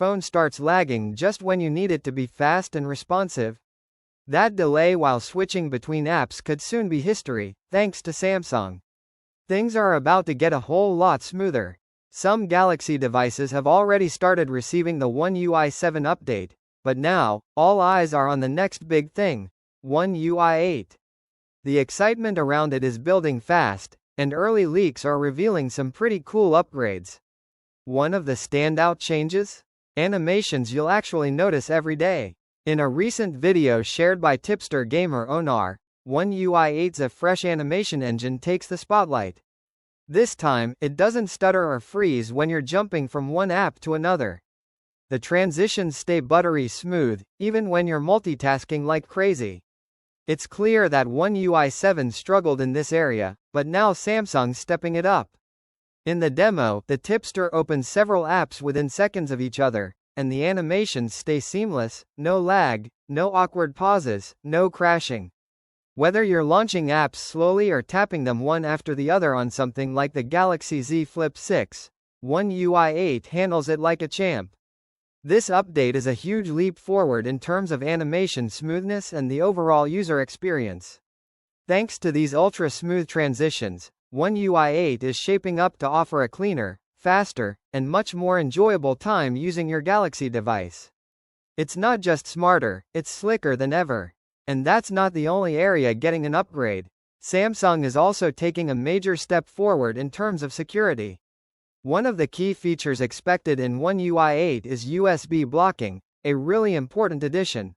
phone starts lagging just when you need it to be fast and responsive. That delay while switching between apps could soon be history, thanks to Samsung. Things are about to get a whole lot smoother. Some Galaxy devices have already started receiving the One UI 7 update, but now, all eyes are on the next big thing, One UI 8. The excitement around it is building fast, and early leaks are revealing some pretty cool upgrades. One of the standout changes? Animations you'll actually notice every day. In a recent video shared by tipster gamer Onar, One UI 8's fresh animation engine takes the spotlight. This time, it doesn't stutter or freeze when you're jumping from one app to another. The transitions stay buttery smooth, even when you're multitasking like crazy. It's clear that One UI 7 struggled in this area, but now Samsung's stepping it up. In the demo, the tipster opens several apps within seconds of each other, and the animations stay seamless, no lag, no awkward pauses, no crashing. Whether you're launching apps slowly or tapping them one after the other on something like the Galaxy Z Flip 6, One UI 8 handles it like a champ. This update is a huge leap forward in terms of animation smoothness and the overall user experience. Thanks to these ultra-smooth transitions, One UI 8 is shaping up to offer a cleaner, faster, and much more enjoyable time using your Galaxy device. It's not just smarter, it's slicker than ever. And that's not the only area getting an upgrade. Samsung is also taking a major step forward in terms of security. One of the key features expected in One UI 8 is USB blocking, a really important addition.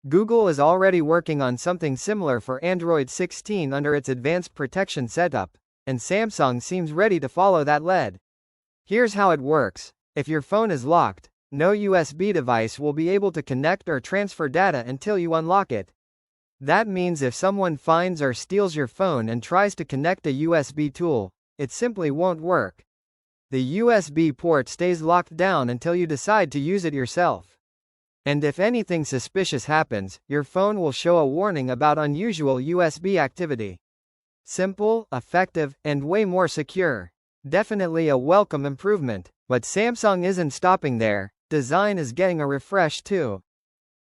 Google is already working on something similar for Android 16 under its advanced protection setup, and Samsung seems ready to follow that lead. Here's how it works. If your phone is locked, no USB device will be able to connect or transfer data until you unlock it. That means if someone finds or steals your phone and tries to connect a USB tool, it simply won't work. The USB port stays locked down until you decide to use it yourself. And if anything suspicious happens, your phone will show a warning about unusual USB activity. Simple, effective, and way more secure. Definitely a welcome improvement, but Samsung isn't stopping there. Design is getting a refresh too.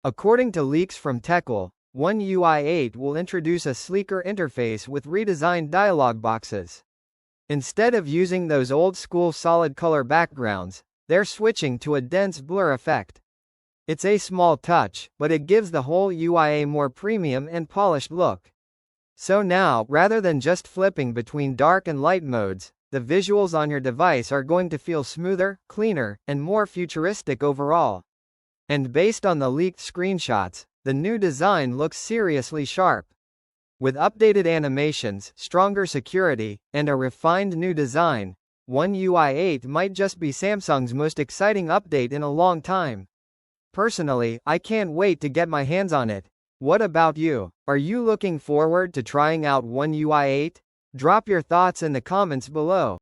According to leaks from Techel, One UI 8 will introduce a sleeker interface with redesigned dialog boxes. Instead of using those old-school solid color backgrounds, they're switching to a dense blur effect. It's a small touch, but it gives the whole UI a more premium and polished look. So now, rather than just flipping between dark and light modes, the visuals on your device are going to feel smoother, cleaner, and more futuristic overall. And based on the leaked screenshots, the new design looks seriously sharp. With updated animations, stronger security, and a refined new design, One UI 8 might just be Samsung's most exciting update in a long time. Personally, I can't wait to get my hands on it. What about you? Are you looking forward to trying out One UI 8? Drop your thoughts in the comments below.